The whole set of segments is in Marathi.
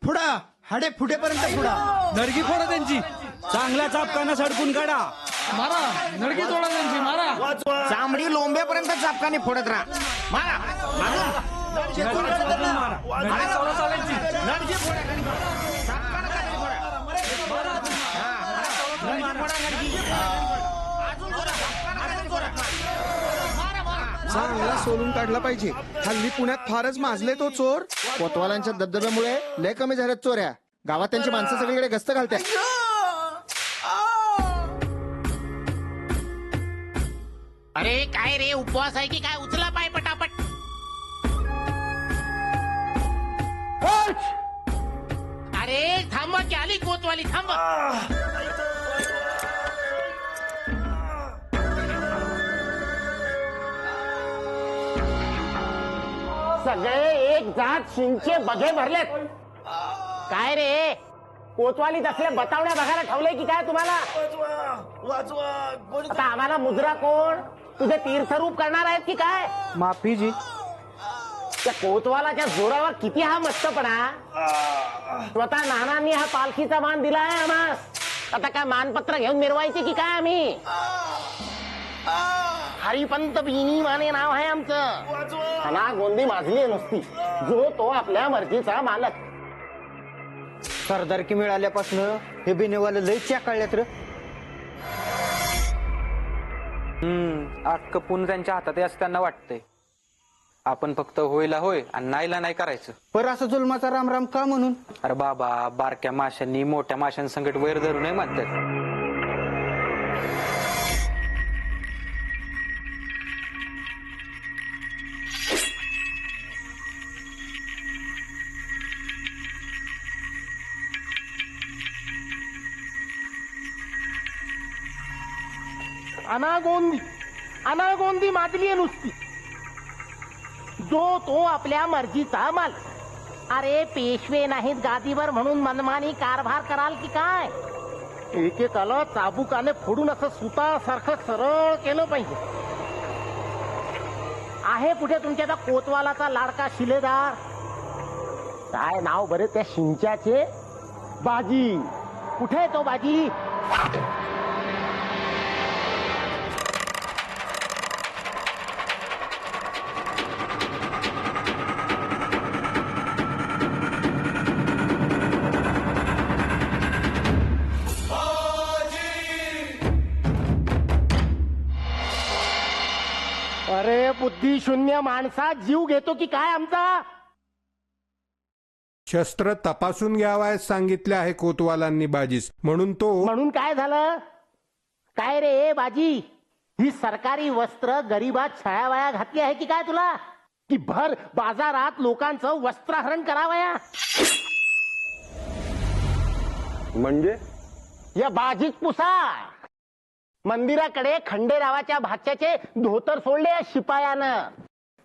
फुडा हाडे फुटेपर्यंत फुडा. नडगी फोडा त्यांची. चांगल्या चापकांना सडकून काढा. मारा नडगी तोडा त्यांची मारा. चांबडी लोंब्यापर्यंत चापकाने फोडत राहा. मारा चांगला सोलून काढला पाहिजे. हल्ली पुण्यात फारच माजले तो चोर. कोतवालांच्या दबदब्यामुळे लय कमी झाल्यात चोऱ्या. गावात त्यांची माणसं सगळीकडे गस्त घालतात. अरे काय रे, उपवास आहे की काय? उचला पाय पटापट. अरे थांबा की आली कोतवाली, थांबा. सगळे एक जात शिंचे बघे भरलेत. काय रे, कोतवालीत असल्या बतावड्या बघायला ठेवलंय की काय तुम्हाला? आता आम्हाला मुजरा कोण? तुझे तीर्थरूप करणार आहेत की काय? माफी जी. त्या कोतवालाच्या जोरावर किती हा मस्तपणा. स्वतः नानांनी हा पालखीचा मान दिलाय आम्हास. आता काय मानपत्र घेऊन मिरवायचे की काय आम्ही? हरिपंत बिनी माने नाव आहे आमचं. हना गोंदी माजली नुसती. जो तो आपल्या मर्जीचा मालक. सरदारकी मिळाल्यापासून हे बिनेवाले लय चाकळल्यात रे. अख्ख पुणे त्यांच्या हातात असं त्यांना वाटतंय. आपण फक्त होयला होय आणि नाहीला नाही करायचं. पर असं जुलमाचा रामराम का म्हणून? अरे बाबा, बारक्या माशांनी मोठ्या माशांसंगट वैर धरू नये म्हणतात. अनागोंदी माजली नुसती. जो तो आपल्या मर्जीचा माल. अरे पेशवे नाहीत गादीवर म्हणून मनमानी कारभार कराल की काय? एकेकाला चाबुकाने फोडून असं सुतासारखं सरळ केलं पाहिजे. आहे कुठे तुमच्या त्या कोतवालाचा लाडका शिलेदार? काय नाव बरे त्या शिंच्याचे? बाजी. कुठे आहे तो बाजी? अरे बुद्धी शून्य माणसा, जीव घेतो की काय आमचा? शस्त्र तपासून घ्यावायस सांगितले आहे कोतवालांनी बाजीस. म्हणून काय झालं? काय रे बाजी, ही सरकारी वस्त्र गरीबात छळावया घातली आहे की काय तुला? की भर बाजारात लोकांचं वस्त्रहरण करावया? म्हणजे या बाजीत पुसा. मंदिराकडे खंडेरावाच्या भाच्याचे धोतर सोडले या शिपायानं.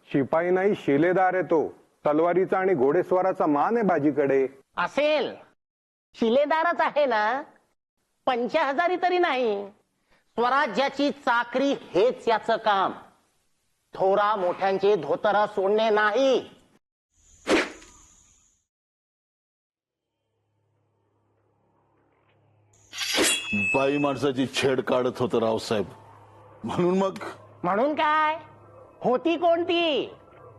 शिपाई नाही, शिलेदार आहे तो. तलवारीचा आणि घोडेस्वाराचा मान आहे बाजीकडे. असेल, शिलेदारच आहे ना. 50,000 तरी नाही. स्वराज्याची चाकरी हेच याचं काम. थोरा मोठ्यांचे धोतर सोडणे नाही. बाई माणसाची छेड काढत होतं रावसाहेब. म्हणून काय? होती कोणती?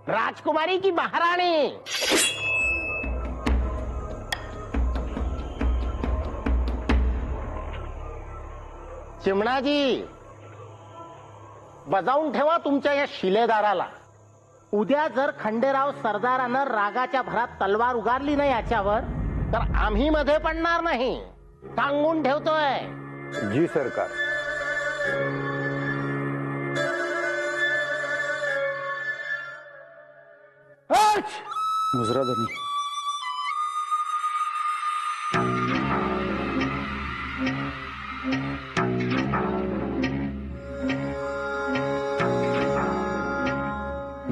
राजकुमारी की महाराणी? चिमणाजी, बजावून ठेवा तुमच्या या शिलेदाराला. उद्या जर खंडेराव सरदारानं रागाच्या भरात तलवार उगारली ना याच्यावर, तर आम्ही मध्ये पडणार नाही. सांगून ठेवतोय. जी सरकार. मुजरा धनी.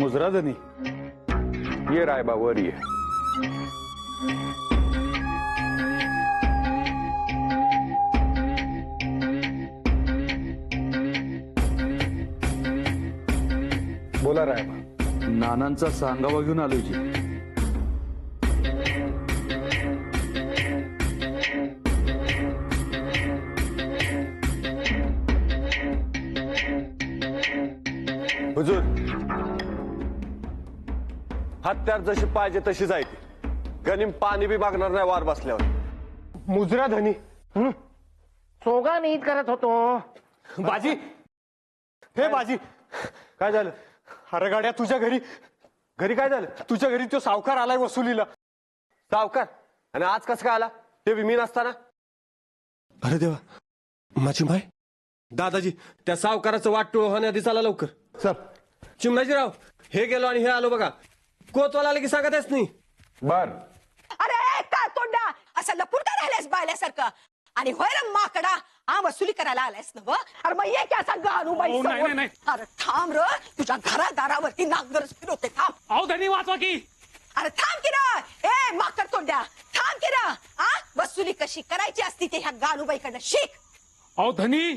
मुजरा धनी, ये रायबा वर ये. बोला रायबा. नानांचा सांगावा घेऊन आलोय जी. हुजूर, हत्यार जशी पाहिजे तशी जायची. गनिम पाणी बी मागणार नाही वार बसल्यावर. मुजरा धनी. सोगा नीट करत होतो. बाजी, हे बाजी, काय झालं? अरे गाड्या, तुझ्या घरी काय झालं? तुझ्या घरी तो सावकार आलाय वसुलीला. सावकार? आणि आज कसं काय आला? ते बी मी नसताना. अरे देवा, माझी माय. दादाजी, त्या सावकाराचं वाटतो होण्या दिसाला लवकर. चल. चिमणाजीराव, हे गेलो आणि हे आलो बघा. कोतवाला आले की सांगतच नाही. बर. अरे का तोंडा असं लपून का राहिल्यास बायल्यासारखं? आणि होय रे माकडा, हा वसुली करायला आलायस ना? अरे मग ये की असा गाणू बाई समोर. अरे थांब र, तुझ्या घरादारावरती नागदरच फिरवते. थांब. अहो धनी वाचवा की. अरे थांब की ना, ए माकड तोंड्या, थांब की ना. वसुली कशी करायची असती ते ह्या गाणूबाईकडनं शिक. अहो धनी,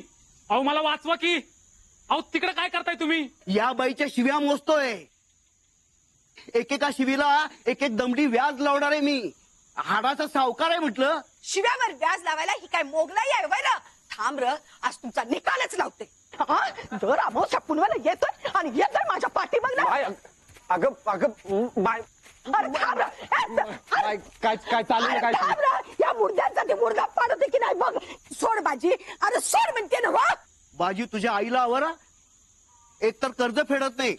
अहो मला वाचवा की. अहो तिकडे काय करताय तुम्ही? या बाईच्या शिव्या मोजतोय. एकेका शिवीला एक दमडी व्याज लावणार आहे मी. हाडाचा सावकार आहे म्हटलं. शिव्यावर व्याज लावायला ही काय मोगलाई आहे वय ना? थांब र, आज तुमचा निकालच लावते. जर अमोशा पुनवाला येतोय आणि येतोय माझ्या पाठीमागला. अगं बाय. अरे थांब र. काय चालू आहे? काय थांब र, या मुर्द्यांचा ते मुर्दा पाडते की नाही बघ. सोड बाजी. अरे सोड म्हणते ना. वा बाजी, तुझ्या आईला आवरा. एक तर कर्ज फेडत नाही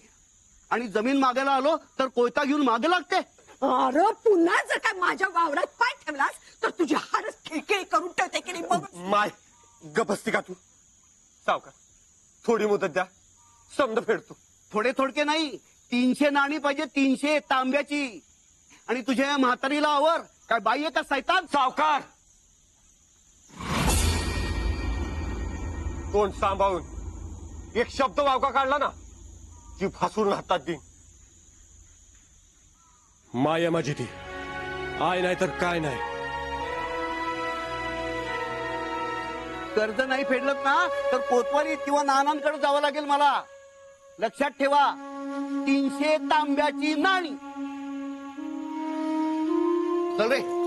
आणि जमीन मागायला आलो तर कोयता घेऊन मागे लागते. अरे पुन्हा जर काय माझ्या वावरात पाय ठेवलास तर तुझी हारच खिळखिळी करून ठेवते की नाही बघ. माय, गपस्ती का तू? सावकार, थोडी मुदत द्या, समज फेडतो. थोडे थोडके नाही, 300 नाणी पाहिजे. 300 तांब्याची. आणि तुझ्या या म्हातारीला आवर. काय बाई आहे का सैतान? सावकार, तोंड सांभाळून. एक शब्द वावका काढला ना, जी फासून हातात देईन. माया माझी ती आय नाही तर काय नाही. कर्ज नाही फेडलं ना तर कोतवाली किंवा नानांकडे जावं लागेल मला. लक्षात ठेवा, 300 तांब्याची नाणी. चल रे.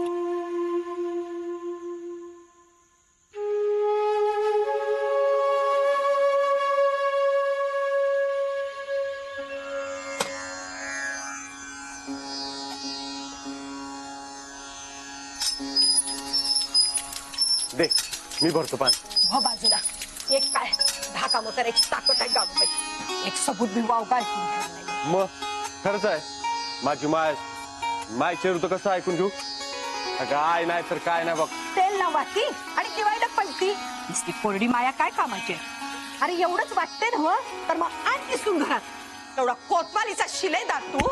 दे, मी भरतो पाणी. हो बाजूला. एक काय धाका मग करायची ताकद आहे गाणूबाई. एक सबूत बी वावगा ऐकून घ्यायला नाही. मग खरंच आहे, माझी माय चेरू तर कसं ऐकून घेऊ? काय नाही तर काय नाही बघ. तेल लावाती आणि दिवाळीला पलती. नुसती कोरडी माया काय कामाची? अरे एवढंच वाटते ना हो, तर मग आणखी सून घरात. एवढा कोतवालीचा शिलेदार तू.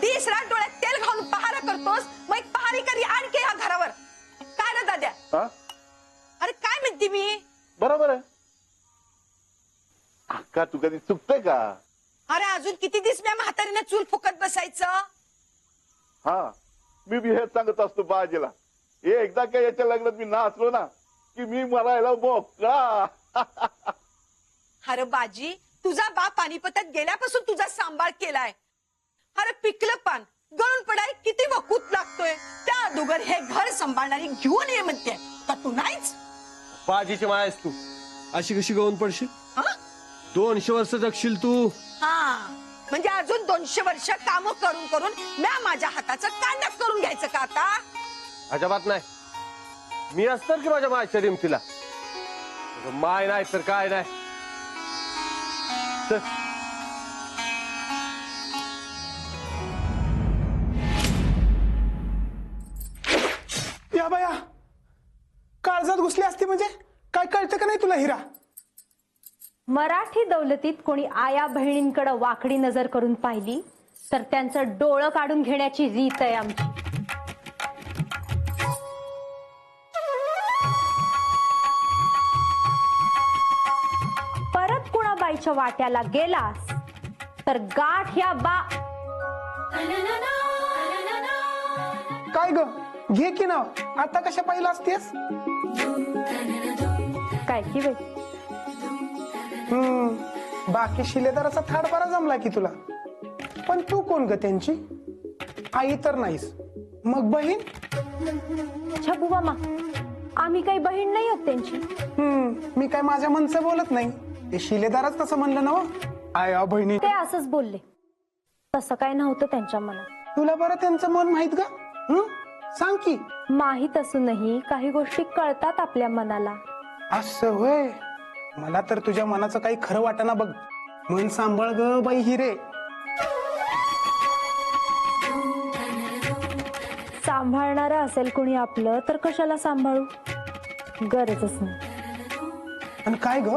दिस रात डोळ्यात तेल घालून पहारा करतोस. मग एक पहारी करी आणखी ह्या घरावर. काय रे दाद्या? अरे काय म्हणते मी? बरोबर आहे. अक्का, तू कधी चुकते का? अरे अजून किती दिवस मी म्हातारीने चूल फुकत बसायचं? हा, मी बी हेच सांगत असतो बाजीला. हे एकदा काय याच्या लग्नात मी नाचलो ना की मी मरायला मोकळा. अरे बाजी, तुझा बाप पानिपतात गेल्यापासून तुझा सांभाळ केलाय. अरे पिकलं पान गळून पडाय किती वकूत लागतोय. त्या अगोदर हे घर सांभाळणारी घेऊन ये म्हणते का तू नाहीच? बाजीची माय आहेस तू. अशी कशी गळून पडशील? 200 वर्ष जगशील तू. म्हणजे अजून 200 वर्ष काम करून करून म्या माझ्या हाताचं कांडक करून घ्यायचं का आता? अजिबात नाही. मी असतं की माझ्या मायच्या रिमतीला. माय नाही तर काय नाही. या बाया, काळजात घुसली असती म्हणजे काय कळतं का नाही तुला हिरा? मराठी दौलतीत कोणी आया बहिणींकडे वाकडी नजर करून पाहिली तर त्यांचं डोळं काढून घेण्याची रीत आहे आमची. परत कुणाबाईच्या वाट्याला गेलास तर गाठ या बा. काय ग, घे की नाव. आता कशा पाहिलं असतेस? काय की बाई, बाकी शिलेदाराचा थाडपारा जमला की तुला. पण तू कोण ग त्यांची? आई तर नाहीस, मग बहीण? छबू मामा, आम्ही काही बहीण नाही आहोत त्यांची. मी काय माझ्या मनचं बोलत नाही. ते शिलेदारच तसं म्हणलं ना. आया बहिणी ते असंच बोलले, तसं काय नव्हतं त्यांच्या मनात. तुला बरं त्यांचं मन माहित का? सांग की. माहित असूनही काही गोष्टी कळतात आपल्या मनाला. असं होय. मला तर तुझ्या मनाचं काही खरं वाटेना बघ. मन सांभाळ ग बाई हिरे. सांभाळणारं असेल कुणी आपलं तर कशाला सांभाळू, गरजच नाही. आणि काय ग,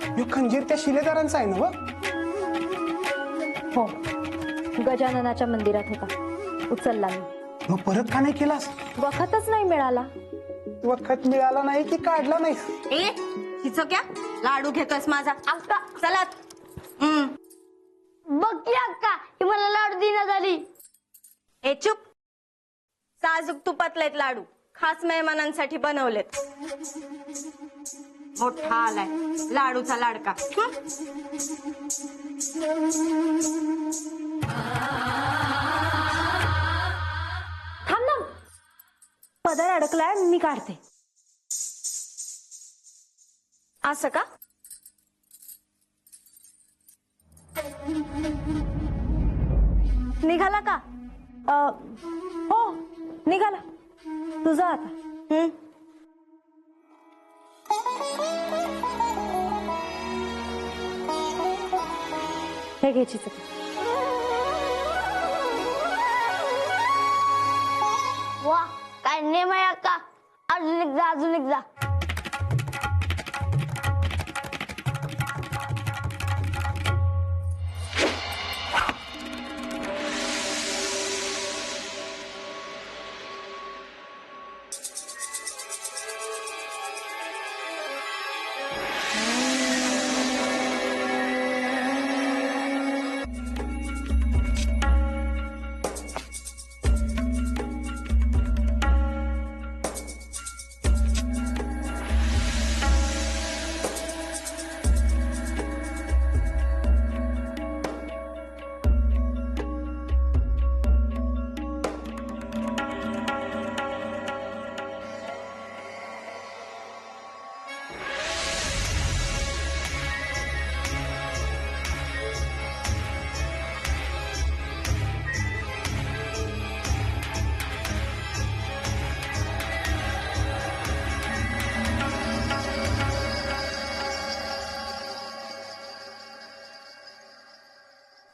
ह्यो खंजीर त्या शिलेदारांचा आहे ना व? हो, गजाननाच्या मंदिरात होता, उचलला मी. मग परत का नाही केलास? वखतच नाही मिळाला. वखत मिळाला नाही की काढला नाही? हिचं क्या लाडू घेतोस माझा? अक्का चला. बघ की अक्का, ही मला लाडू दिना झाली. ए चुप. साजूक तुपातलेत लाडू, खास मेहमानांसाठी बनवलेत. मोठा आलाय लाडूचा लाडका. थांब ना, पदर अडकलाय, मी काढते. असं का? निघाला का? हो निघाला. तुझा आता. हे घ्यायची चटणी. वा काय नेम आहे अक्का. अजून एक जा, अजून एक जा.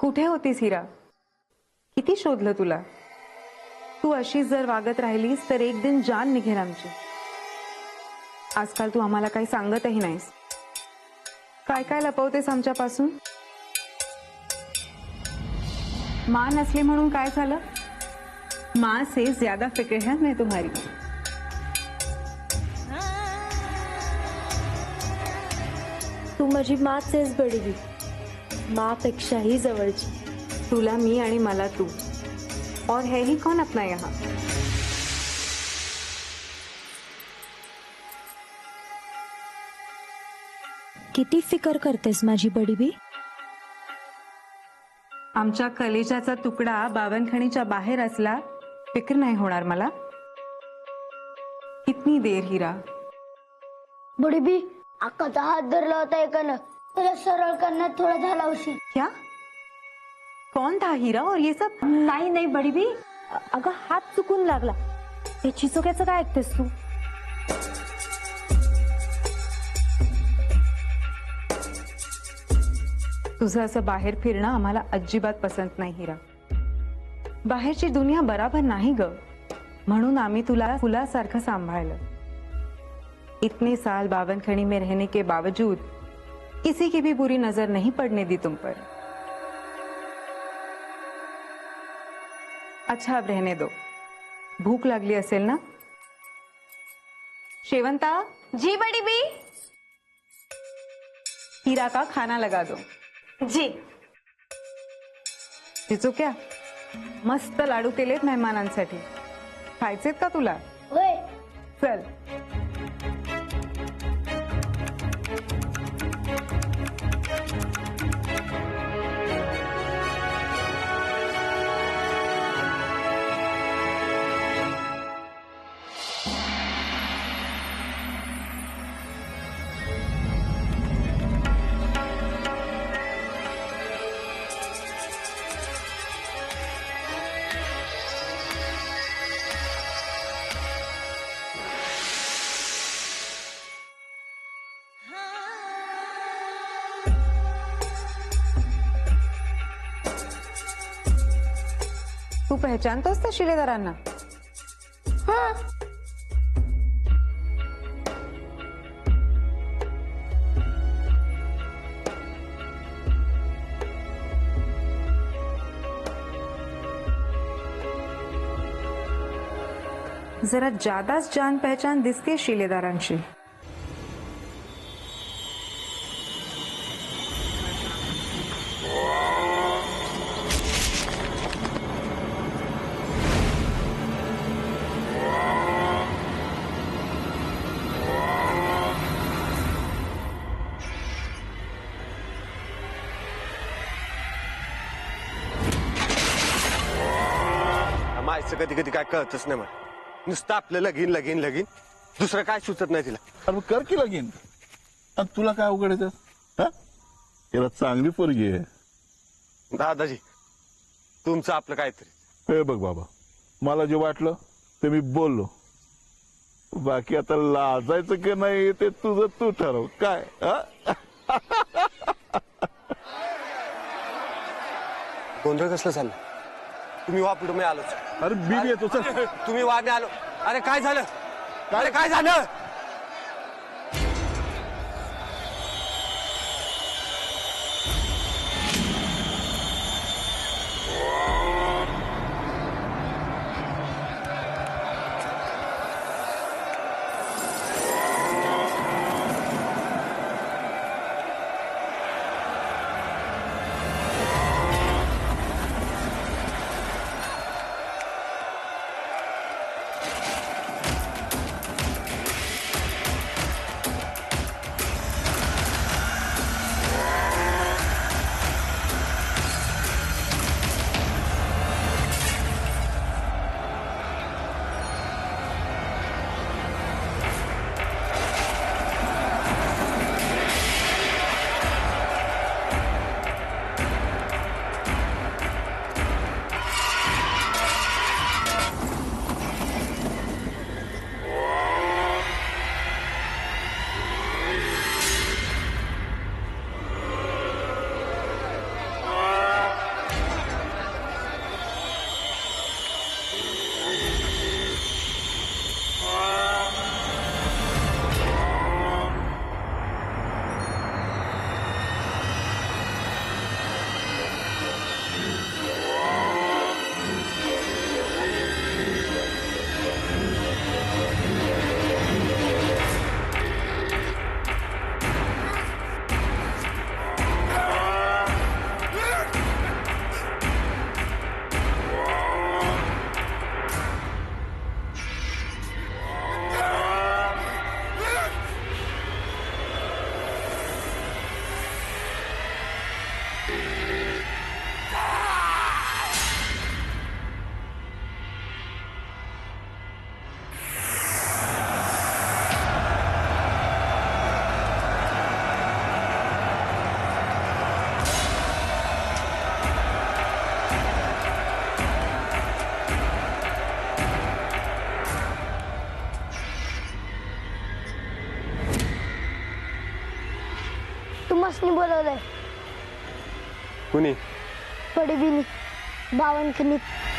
कुठे होतीस हिरा? किती शोधलं तुला. तू अशीच जर वागत राहिलीस तर एक दिन जान निघेल आमची. आजकाल तू आम्हाला काही सांगतही नाहीस. काय काय लपवतेस आमच्यापासून? माँ नसली म्हणून काय झालं? माँ से ज्यादा फिक्र है मैं तुम्हारी. तू माझी माच आहेस बडवी, मापेक्षाही जवळची. तुला मी आणि मला तू. और है ही कौन अपना यहाँ? किती फिकर करतेस माझी बडवी? आमच्या कलेजाचा तुकडा बावनखणीच्या बाहेर असला फिक्र नाही होणार मला. कितनी देर हिरा? बडवी अक्काचा हात धरला होता एकानं, तुला सरळ करण्यात थोडा झाला उशीर. क्या? कौन था हीरा और ये सब? नाही नाही बडवी, अगं हात चुकून लागला. हे चिचोक्याचं काय ऐकतेस तू? तुझं असं बाहेर फिरणं आम्हाला अजिबात पसंत नाही हिरा. बाहेरची दुनिया बराबर नाही ग, म्हणून आम्ही तुला फुलासारखं सांभाळलं. इतने साल बावनखणी में रहने के बावजूद किसी की भी बुरी नजर नहीं पड़ने दी तुम पर. अच्छा अब रहने दो, भूख लागली असेल ना? शेवंता. जी बड़ी बी. हीरा का खाना लगा दो. जी. तिचो क्या मस्त लाडू केलेत मेहमानांसाठी. खायचेत का तुला? होय. चल. पहचानतोस त्या शिलेदारांना? जरा ज्यादाच जान पहचान दिसते शिलेदारांची. मायचं कधी कधी काय कळतच नाही मला. नुसतं आपलं लगीन लगीन लगीन, दुसरं काय सुचत नाही तिला. अरे कर की लगीन. आणि तुला काय अवघड आहे त्यात? त्याला चांगली पोरगी आहे. दादाजी तुमचं आपलं काहीतरी. हे बघ बाबा, मला जे वाटलं ते मी बोललो. बाकी आता लाजायचं की नाही ते तुझं तू ठरव. काय गोंधळ कसलं झालं? तुम्ही वा पुढे मी आलोच. अरे मी येतो चल. तुम्ही वा मी आलो. अरे काय झालं? अरे काय झालं? तुम्हाला बोलवलंय. कुणी? पडबिनी बावनखिंडीत.